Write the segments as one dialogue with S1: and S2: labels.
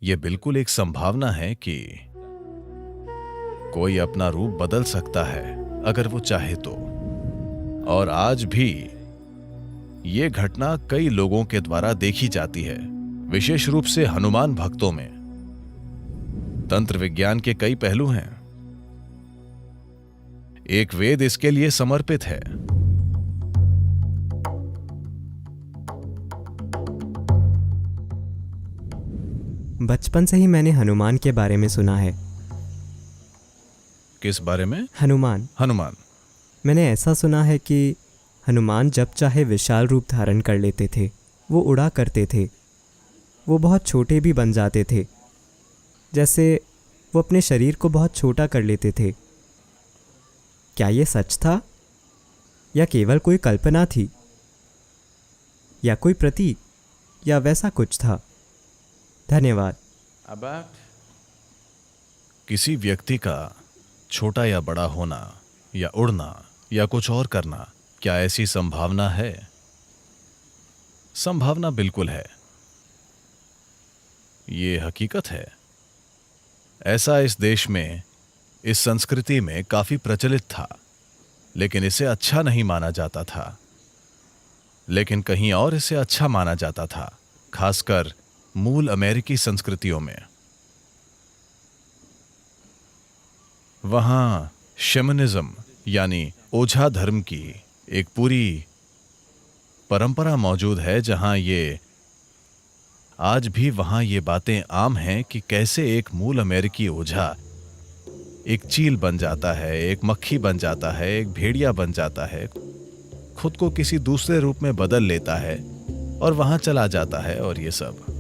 S1: ये बिल्कुल एक संभावना है कि कोई अपना रूप बदल सकता है अगर वो चाहे तो। और आज भी ये घटना कई लोगों के द्वारा देखी जाती है, विशेष रूप से हनुमान भक्तों में। तंत्र विज्ञान के कई पहलू हैं। एक वेद इसके लिए समर्पित है।
S2: बचपन से ही मैंने हनुमान के बारे में सुना है।
S1: किस बारे में?
S2: हनुमान।
S1: हनुमान।
S2: मैंने ऐसा सुना है कि हनुमान जब चाहे विशाल रूप धारण कर लेते थे, वो उड़ा करते थे, वो बहुत छोटे भी बन जाते थे, जैसे वो अपने शरीर को बहुत छोटा कर लेते थे। क्या ये सच था या केवल कोई कल्पना थी, या कोई प्रतीक, या वैसा कुछ था? धन्यवाद।
S1: किसी व्यक्ति का छोटा या बड़ा होना या उड़ना या कुछ और करना, क्या ऐसी संभावना है? संभावना बिल्कुल है। ये हकीकत है। ऐसा इस देश में, इस संस्कृति में काफी प्रचलित था, लेकिन इसे अच्छा नहीं माना जाता था। लेकिन कहीं और इसे अच्छा माना जाता था, खासकर मूल अमेरिकी संस्कृतियों में। वहां शैमनिज्म यानी ओझा धर्म की एक पूरी परंपरा मौजूद है, जहां ये आज भी वहां ये बातें आम हैं कि कैसे एक मूल अमेरिकी ओझा एक चील बन जाता है, एक मक्खी बन जाता है, एक भेड़िया बन जाता है, खुद को किसी दूसरे रूप में बदल लेता है और वहां चला जाता है, और ये सब।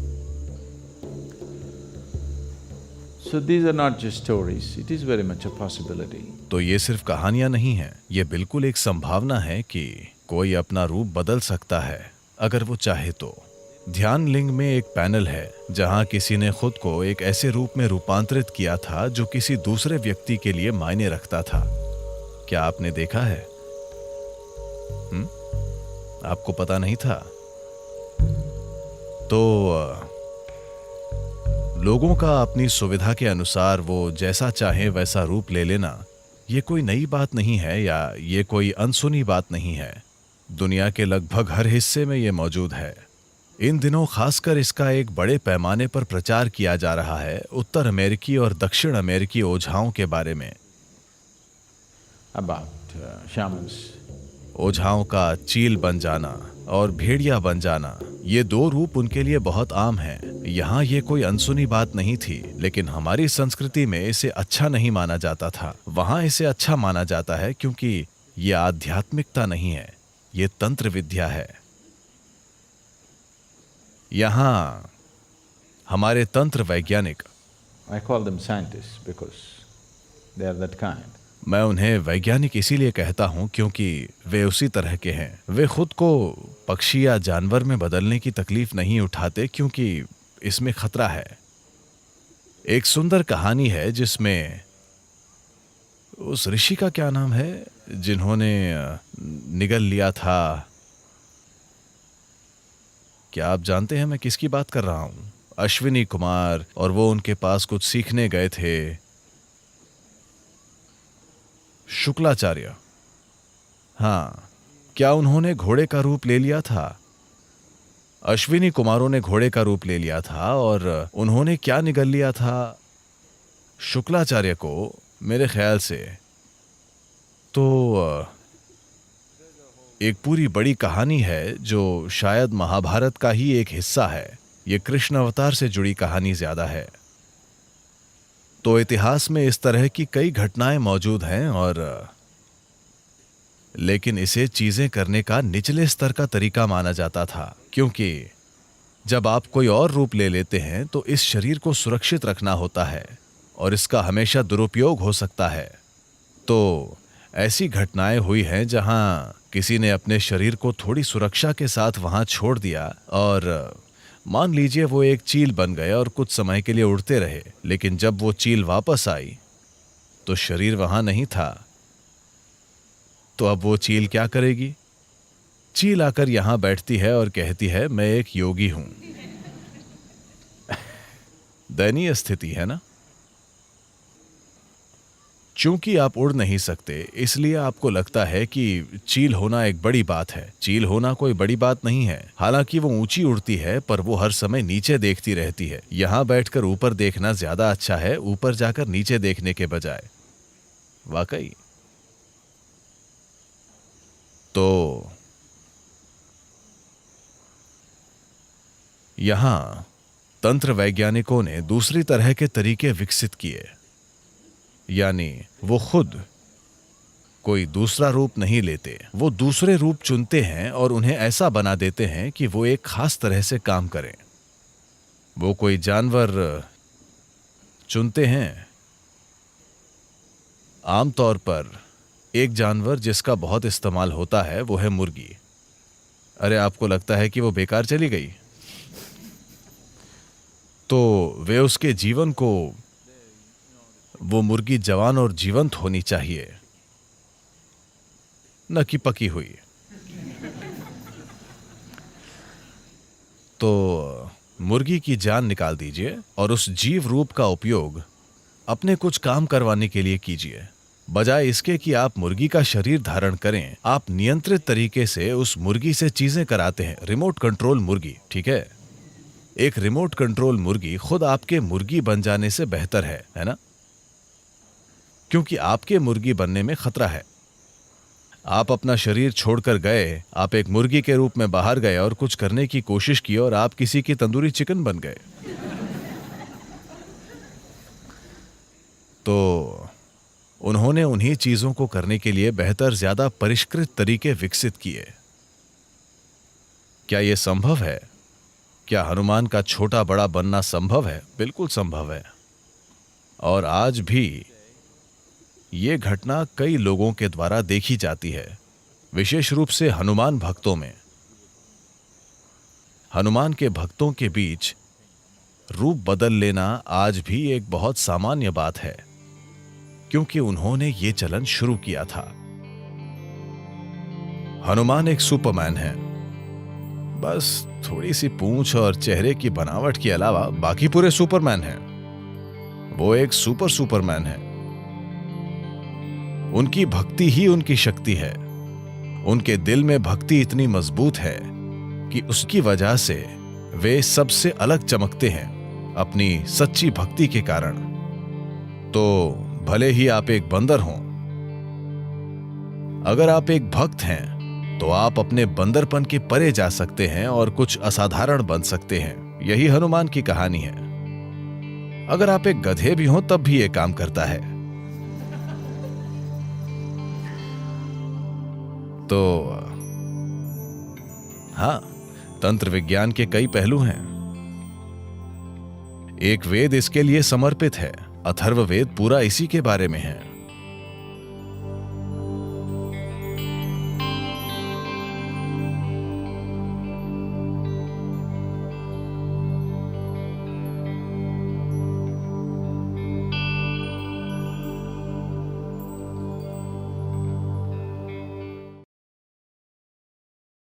S3: So these are not just stories, it is very much a possibility.
S1: तो ये सिर्फ कहानियां नहीं हैं, ये बिल्कुल एक संभावना है कि कोई अपना रूप बदल सकता है अगर वो चाहे तो। ध्यान लिंग में एक पैनल है जहां किसी ने खुद को एक ऐसे रूप में रूपांतरित किया था जो किसी दूसरे व्यक्ति के लिए मायने रखता था। क्या आपने देखा है? आपको पता नहीं था? तो लोगों का अपनी सुविधा के अनुसार वो जैसा चाहे वैसा रूप ले लेना, ये कोई नई बात नहीं है या ये कोई अनसुनी बात नहीं है। दुनिया के लगभग हर हिस्से में ये मौजूद है। इन दिनों खासकर इसका एक बड़े पैमाने पर प्रचार किया जा रहा है उत्तर अमेरिकी और दक्षिण अमेरिकी ओझाओं के बारे में।
S3: About shamans.
S1: ओझाओं का चील बन जाना और भेड़िया बन जाना, ये दो रूप उनके लिए बहुत आम हैं। यहाँ ये कोई अनसुनी बात नहीं थी, लेकिन हमारी संस्कृति में इसे अच्छा नहीं माना जाता था। वहाँ इसे अच्छा माना जाता है क्योंकि ये आध्यात्मिकता नहीं है, ये तंत्र विद्या है। यहाँ हमारे तंत्र वैज्ञानिक,
S3: I call them scientists because they are that kind.
S1: मैं उन्हें वैज्ञानिक इसीलिए कहता हूं क्योंकि वे उसी तरह के हैं। वे खुद को पक्षी या जानवर में बदलने की तकलीफ नहीं उठाते क्योंकि इसमें खतरा है। एक सुंदर कहानी है जिसमें उस ऋषि का क्या नाम है जिन्होंने निगल लिया था? क्या आप जानते हैं मैं किसकी बात कर रहा हूं? अश्विनी कुमार, और वो उनके पास कुछ सीखने गए थे। शुक्लाचार्य। हाँ, क्या उन्होंने घोड़े का रूप ले लिया था? अश्विनी कुमारों ने घोड़े का रूप ले लिया था और उन्होंने क्या निगल लिया था? शुक्लाचार्य को, मेरे ख्याल से। तो एक पूरी बड़ी कहानी है जो शायद महाभारत का ही एक हिस्सा है। ये कृष्ण अवतार से जुड़ी कहानी ज्यादा है। तो इतिहास में इस तरह की कई घटनाएं मौजूद हैं, और लेकिन इसे चीजें करने का निचले स्तर का तरीका माना जाता था, क्योंकि जब आप कोई और रूप ले लेते हैं तो इस शरीर को सुरक्षित रखना होता है और इसका हमेशा दुरुपयोग हो सकता है। तो ऐसी घटनाएं हुई हैं जहां किसी ने अपने शरीर को थोड़ी सुरक्षा के साथ वहां छोड़ दिया, और मान लीजिए वो एक चील बन गए और कुछ समय के लिए उड़ते रहे, लेकिन जब वो चील वापस आई तो शरीर वहां नहीं था। तो अब वो चील क्या करेगी? चील आकर यहां बैठती है और कहती है, मैं एक योगी हूं। दयनीय स्थिति है ना। चूंकि आप उड़ नहीं सकते, इसलिए आपको लगता है कि चील होना एक बड़ी बात है। चील होना कोई बड़ी बात नहीं है। हालांकि वो ऊंची उड़ती है, पर वो हर समय नीचे देखती रहती है। यहां बैठकर ऊपर देखना ज्यादा अच्छा है, ऊपर जाकर नीचे देखने के बजाय। वाकई। तो यहां तंत्र वैज्ञानिकों ने दूसरी तरह के तरीके विकसित किए, यानी वो खुद कोई दूसरा रूप नहीं लेते, वो दूसरे रूप चुनते हैं और उन्हें ऐसा बना देते हैं कि वो एक खास तरह से काम करें। वो कोई जानवर चुनते हैं, आमतौर पर एक जानवर जिसका बहुत इस्तेमाल होता है वो है मुर्गी। अरे आपको लगता है कि वो बेकार चली गई? तो वे उसके जीवन को, वो मुर्गी जवान और जीवंत होनी चाहिए, न कि पकी हुई। तो मुर्गी की जान निकाल दीजिए और उस जीव रूप का उपयोग अपने कुछ काम करवाने के लिए कीजिए। बजाय इसके कि आप मुर्गी का शरीर धारण करें, आप नियंत्रित तरीके से उस मुर्गी से चीजें कराते हैं। रिमोट कंट्रोल मुर्गी, ठीक है? एक रिमोट कंट्रोल मुर्गी खुद आपके मुर्गी बन जाने से बेहतर है ना? क्योंकि आपके मुर्गी बनने में खतरा है। आप अपना शरीर छोड़कर गए, आप एक मुर्गी के रूप में बाहर गए और कुछ करने की कोशिश की और आप किसी की तंदूरी चिकन बन गए। तो उन्होंने उन्हीं चीजों को करने के लिए बेहतर, ज्यादा परिष्कृत तरीके विकसित किए। क्या यह संभव है? क्या हनुमान का छोटा बड़ा बनना संभव है? बिल्कुल संभव है। और आज भी ये घटना कई लोगों के द्वारा देखी जाती है, विशेष रूप से हनुमान भक्तों में। हनुमान के भक्तों के बीच रूप बदल लेना आज भी एक बहुत सामान्य बात है, क्योंकि उन्होंने ये चलन शुरू किया था। हनुमान एक सुपरमैन है। बस थोड़ी सी पूंछ और चेहरे की बनावट के अलावा बाकी पूरे सुपरमैन हैं। वो एक सुपरमैन है। उनकी भक्ति ही उनकी शक्ति है। उनके दिल में भक्ति इतनी मजबूत है कि उसकी वजह से वे सबसे अलग चमकते हैं, अपनी सच्ची भक्ति के कारण। तो भले ही आप एक बंदर हों, अगर आप एक भक्त हैं तो आप अपने बंदरपन के परे जा सकते हैं और कुछ असाधारण बन सकते हैं। यही हनुमान की कहानी है। अगर आप एक गधे भी हों तब भी यह काम करता है। तो हां, तंत्र विज्ञान के कई पहलू हैं। एक वेद इसके लिए समर्पित है। अथर्ववेद पूरा इसी के बारे में है।